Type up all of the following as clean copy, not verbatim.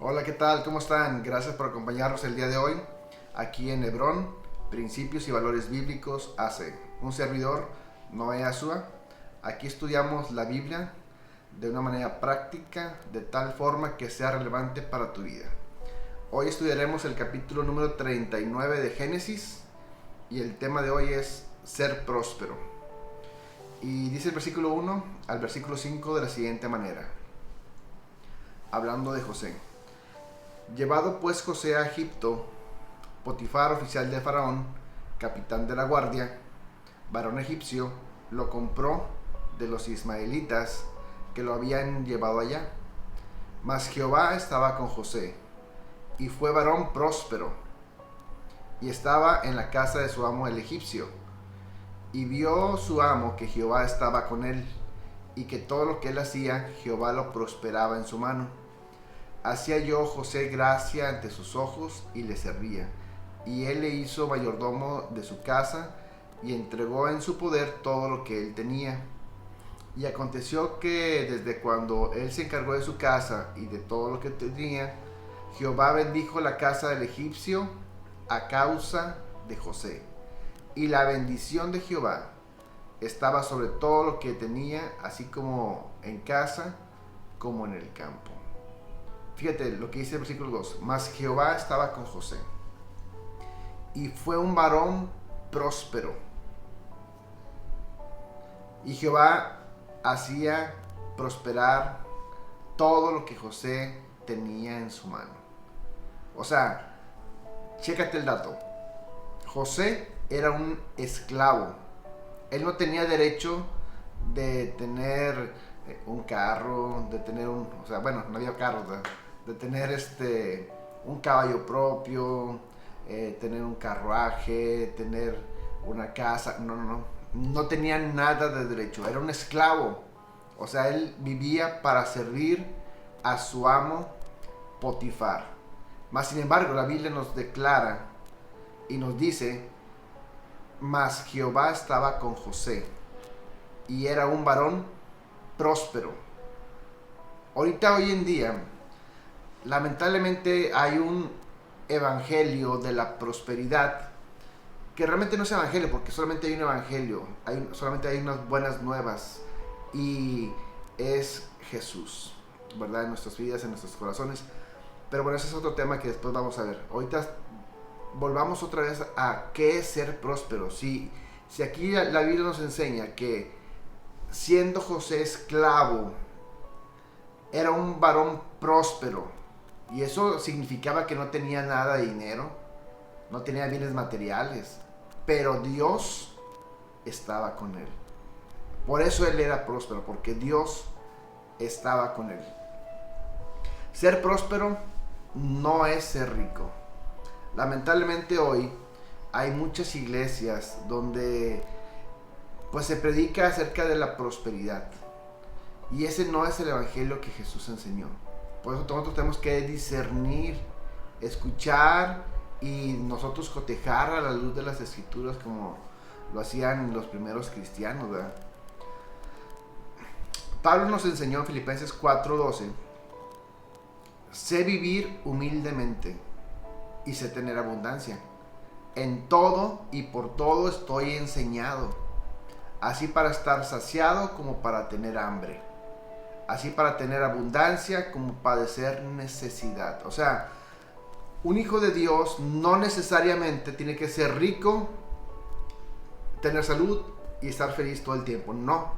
Hola, ¿qué tal? ¿Cómo están? Gracias por acompañarnos el día de hoy aquí en Hebrón, Principios y Valores Bíblicos AC. Un servidor, Noé Azúa. Aquí estudiamos la Biblia de una manera práctica, de tal forma que sea relevante para tu vida. Hoy estudiaremos el capítulo número 39 de Génesis y el tema de hoy es ser próspero. Y dice el versículo 1 al versículo 5 de la siguiente manera, hablando de José. Llevado pues José a Egipto, Potifar, oficial de Faraón, capitán de la guardia, varón egipcio, lo compró de los ismaelitas que lo habían llevado allá. Mas Jehová estaba con José, y fue varón próspero, y estaba en la casa de su amo el egipcio. Y vio su amo que Jehová estaba con él, y que todo lo que él hacía, Jehová lo prosperaba en su mano. Hacía yo José gracia ante sus ojos y le servía. Y él le hizo mayordomo de su casa y entregó en su poder todo lo que él tenía. Y aconteció que desde cuando él se encargó de su casa y de todo lo que tenía, Jehová bendijo la casa del egipcio a causa de José. Y la bendición de Jehová estaba sobre todo lo que tenía, así como en casa como en el campo. Fíjate lo que dice el versículo 2. Mas Jehová estaba con José, y fue un varón próspero. Y Jehová hacía prosperar todo lo que José tenía en su mano. O sea, chécate el dato. José era un esclavo. Él no tenía derecho de tener un carro, de tener un... O sea, bueno, no había carros, ¿verdad? De tener un caballo propio, tener un carruaje, tener una casa. No tenía nada de derecho, era un esclavo. O sea, él vivía para servir a su amo Potifar. Mas sin embargo, la Biblia nos declara y nos dice: mas Jehová estaba con José, y era un varón próspero. Ahorita, hoy en día, lamentablemente hay un evangelio de la prosperidad que realmente no es evangelio, porque solamente hay un evangelio, solamente hay unas buenas nuevas, y es Jesús, ¿verdad? En nuestras vidas, en nuestros corazones. Pero bueno, ese es otro tema que después vamos a ver. Ahorita volvamos otra vez a qué es ser próspero. Si aquí la Biblia nos enseña que siendo José esclavo, era un varón próspero, y eso significaba que no tenía nada de dinero, no tenía bienes materiales, pero Dios estaba con él. Por eso él era próspero, porque Dios estaba con él. Ser próspero no es ser rico. Lamentablemente hoy hay muchas iglesias donde pues se predica acerca de la prosperidad, y ese no es el evangelio que Jesús enseñó. Por eso nosotros tenemos que discernir, escuchar y nosotros cotejar a la luz de las escrituras, como lo hacían los primeros cristianos, ¿verdad? Pablo nos enseñó en Filipenses 4:12: sé vivir humildemente y sé tener abundancia. En todo y por todo estoy enseñado, así para estar saciado como para tener hambre, así para tener abundancia como padecer necesidad. O sea, un hijo de Dios no necesariamente tiene que ser rico, tener salud y estar feliz todo el tiempo. No,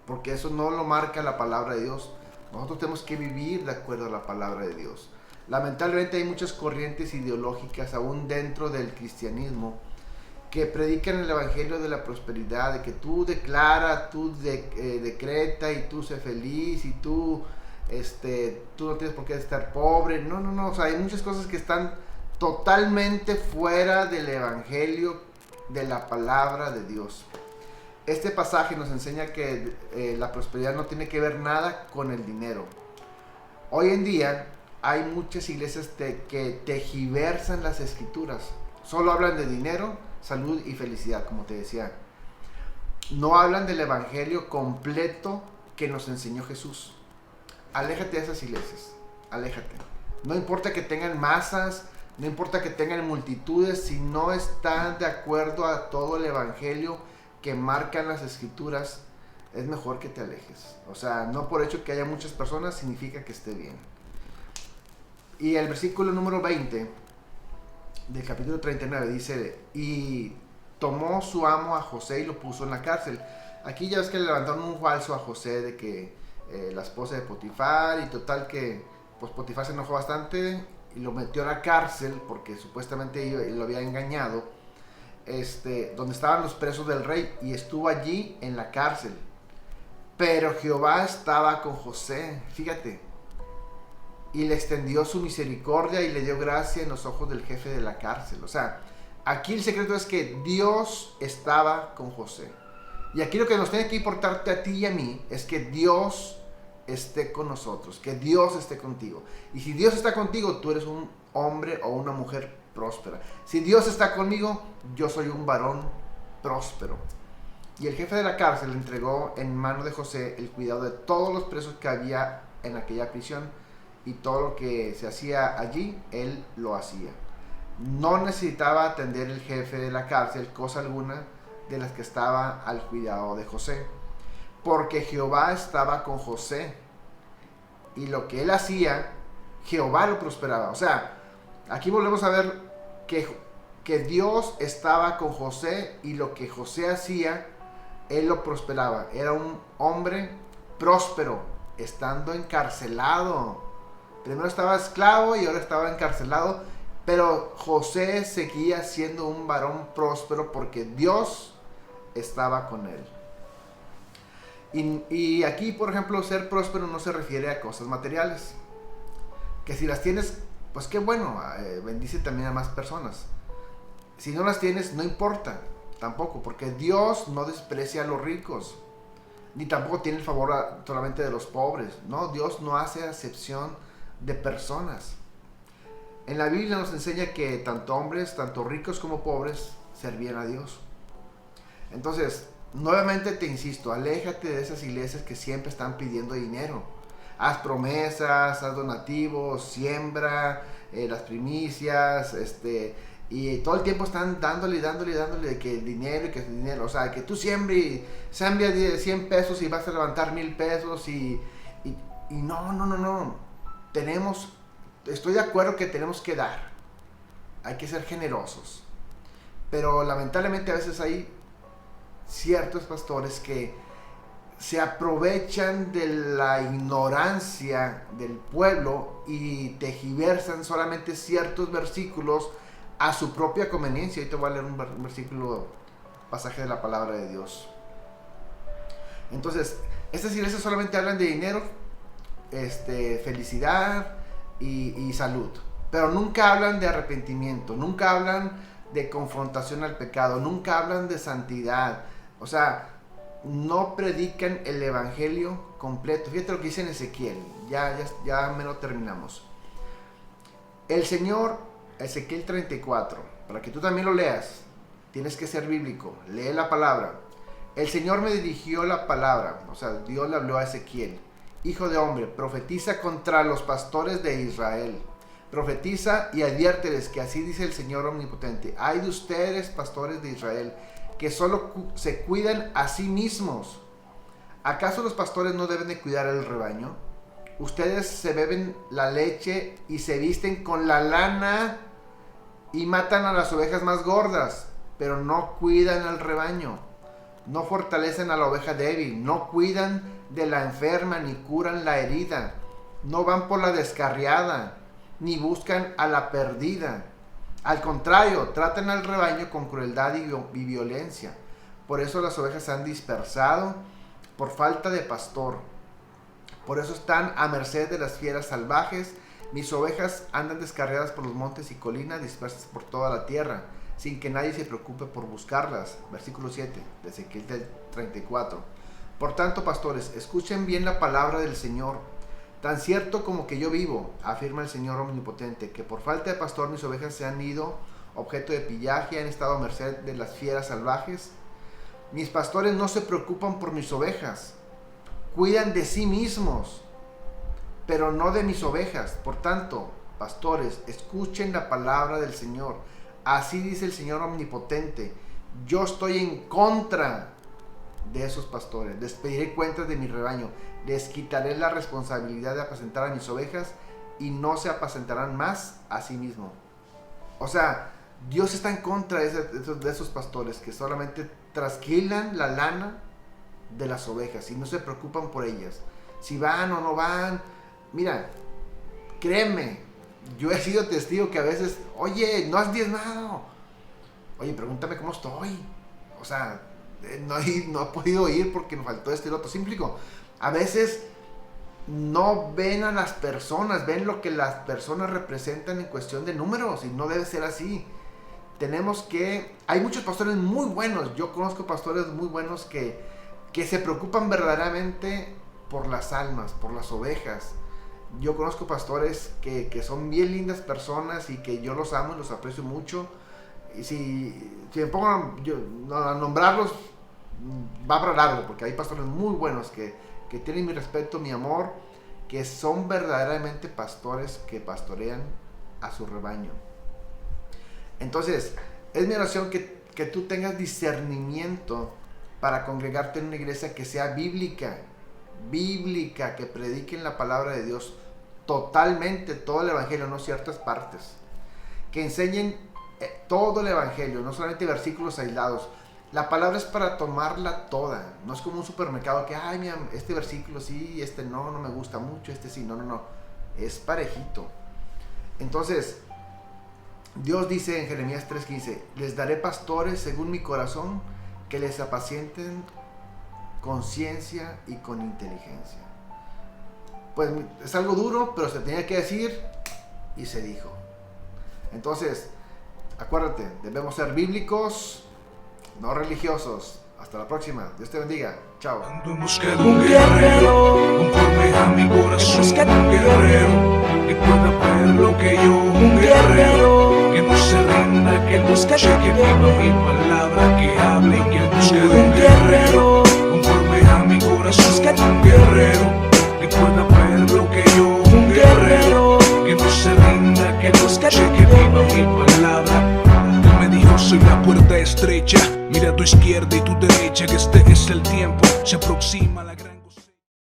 porque eso no lo marca la palabra de Dios. Nosotros tenemos que vivir de acuerdo a la palabra de Dios. Lamentablemente hay muchas corrientes ideológicas aún dentro del cristianismo que predican el evangelio de la prosperidad, de que tú declara, tú decreta y tú sé feliz, y tú no tienes por qué estar pobre. No, o sea, hay muchas cosas que están totalmente fuera del evangelio de la palabra de Dios. Este pasaje nos enseña que la prosperidad no tiene que ver nada con el dinero. Hoy en día hay muchas iglesias que tergiversan las escrituras. Solo hablan de dinero, salud y felicidad, como te decía. No hablan del evangelio completo que nos enseñó Jesús. Aléjate de esas iglesias, aléjate. No importa que tengan masas, no importa que tengan multitudes, si no están de acuerdo a todo el evangelio que marcan las escrituras, es mejor que te alejes. O sea, no por hecho que haya muchas personas significa que esté bien. Y el versículo número 20 del capítulo 39 dice: y tomó su amo a José y lo puso en la cárcel. Aquí ya ves que le levantaron un falso a José de que la esposa de Potifar, y total que pues Potifar se enojó bastante y lo metió a la cárcel porque supuestamente lo había engañado, donde estaban los presos del rey, y estuvo allí en la cárcel. Pero Jehová estaba con José, fíjate, y le extendió su misericordia y le dio gracia en los ojos del jefe de la cárcel. O sea, aquí el secreto es que Dios estaba con José. Y aquí lo que nos tiene que importarte a ti y a mí es que Dios esté con nosotros, que Dios esté contigo. Y si Dios está contigo, tú eres un hombre o una mujer próspera. Si Dios está conmigo, yo soy un varón próspero. Y el jefe de la cárcel le entregó en mano de José el cuidado de todos los presos que había en aquella prisión, y todo lo que se hacía allí, él lo hacía. No necesitaba atender el jefe de la cárcel cosa alguna de las que estaba al cuidado de José, porque Jehová estaba con José, y lo que él hacía, Jehová lo prosperaba. O sea, aquí volvemos a ver que Dios estaba con José, y lo que José hacía, él lo prosperaba. Era un hombre próspero, estando encarcelado. Primero estaba esclavo y ahora estaba encarcelado, pero José seguía siendo un varón próspero porque Dios estaba con él. Y aquí, por ejemplo, ser próspero no se refiere a cosas materiales, que si las tienes, pues qué bueno, bendice también a más personas. Si no las tienes, no importa tampoco, porque Dios no desprecia a los ricos, ni tampoco tiene el favor solamente de los pobres. No, Dios no hace acepción de personas. En la Biblia nos enseña que tanto hombres, tanto ricos como pobres, servían a Dios. Entonces, nuevamente te insisto, aléjate de esas iglesias que siempre están pidiendo dinero. Haz promesas, haz donativos, siembra las primicias, y todo el tiempo están dándole de que el dinero y que el dinero. O sea, que tú siembra 100 pesos y vas a levantar 1000 pesos y no. Estoy de acuerdo que tenemos que dar, hay que ser generosos, pero lamentablemente a veces hay ciertos pastores que se aprovechan de la ignorancia del pueblo y tergiversan solamente ciertos versículos a su propia conveniencia. Y te voy a leer un versículo, pasaje de la palabra de Dios. Entonces, estas iglesias solamente hablan de dinero, felicidad y salud, pero nunca hablan de arrepentimiento, nunca hablan de confrontación al pecado, nunca hablan de santidad. O sea, no predican el evangelio completo. Fíjate lo que dice en Ezequiel, ya me lo terminamos. El Señor, Ezequiel 34, para que tú también lo leas, tienes que ser bíblico, lee la palabra. El Señor me dirigió la palabra, o sea, Dios le habló a Ezequiel: hijo de hombre, profetiza contra los pastores de Israel. Profetiza y adviérteles que así dice el Señor omnipotente: ay de ustedes, pastores de Israel, que solo se cuidan a sí mismos. ¿Acaso los pastores no deben de cuidar el rebaño? Ustedes se beben la leche y se visten con la lana y matan a las ovejas más gordas, pero no cuidan al rebaño. No fortalecen a la oveja débil, no cuidan de la enferma, ni curan la herida. No van por la descarriada, ni buscan a la perdida. Al contrario, tratan al rebaño con crueldad y violencia. Por eso las ovejas se han dispersado por falta de pastor. Por eso están a merced de las fieras salvajes. Mis ovejas andan descarriadas por los montes y colinas, dispersas por toda la tierra, sin que nadie se preocupe por buscarlas. Versículo 7 de Ezequiel 34. Por tanto, pastores, escuchen bien la palabra del Señor. Tan cierto como que yo vivo, afirma el Señor omnipotente, que por falta de pastor mis ovejas se han ido objeto de pillaje, han estado a merced de las fieras salvajes. Mis pastores no se preocupan por mis ovejas, cuidan de sí mismos, pero no de mis ovejas. Por tanto, pastores, escuchen la palabra del Señor. Así dice el Señor omnipotente. Yo estoy en contra de esos pastores. Les pediré cuentas de mi rebaño. Les quitaré la responsabilidad de apacentar a mis ovejas y no se apacentarán más a sí mismos. O sea, Dios está en contra de esos pastores que solamente trasquilan la lana de las ovejas y no se preocupan por ellas. Si van o no van. Mira, créeme, yo he sido testigo que a veces, oye, no has diezmado. Oye, pregúntame cómo estoy. O sea, no he podido ir porque me faltó esto y lo otro. Simplico. A veces no ven a las personas, ven lo que las personas representan en cuestión de números y no debe ser así. Hay muchos pastores muy buenos. Yo conozco pastores muy buenos que se preocupan verdaderamente por las almas, por las ovejas. Yo conozco pastores que son bien lindas personas y que yo los amo y los aprecio mucho. Y si me pongo a nombrarlos, va para largo, porque hay pastores muy buenos que tienen mi respeto, mi amor, que son verdaderamente pastores que pastorean a su rebaño. Entonces, es mi oración que tú tengas discernimiento para congregarte en una iglesia que sea bíblica, que prediquen la palabra de Dios totalmente, todo el evangelio, no ciertas partes, que enseñen todo el evangelio, no solamente versículos aislados. La palabra es para tomarla toda, no es como un supermercado que, ay, mira, este versículo sí, este no me gusta mucho, este sí, no, es parejito. Entonces, Dios dice en Jeremías 3:15, les daré pastores según mi corazón, que les apacienten con ciencia y con inteligencia. Pues es algo duro, pero se tenía que decir y se dijo. Entonces, acuérdate, debemos ser bíblicos, no religiosos. Hasta la próxima. Dios te bendiga. Chao. Ando en busca de un guerrero, conforme a mi corazón, un guerrero que pueda ver lo que yo, un guerrero que no se rinda, que luche, que viva mi palabra, que hable, que busque de un guerrero, conforme a mi corazón, un guerrero que pueda ver lo que yo, un guerrero que no se rinda, que luche, que viva mi palabra. Él me dijo, soy la puerta estrecha, mira a tu izquierda y tu derecha, que este es el tiempo, se aproxima la gran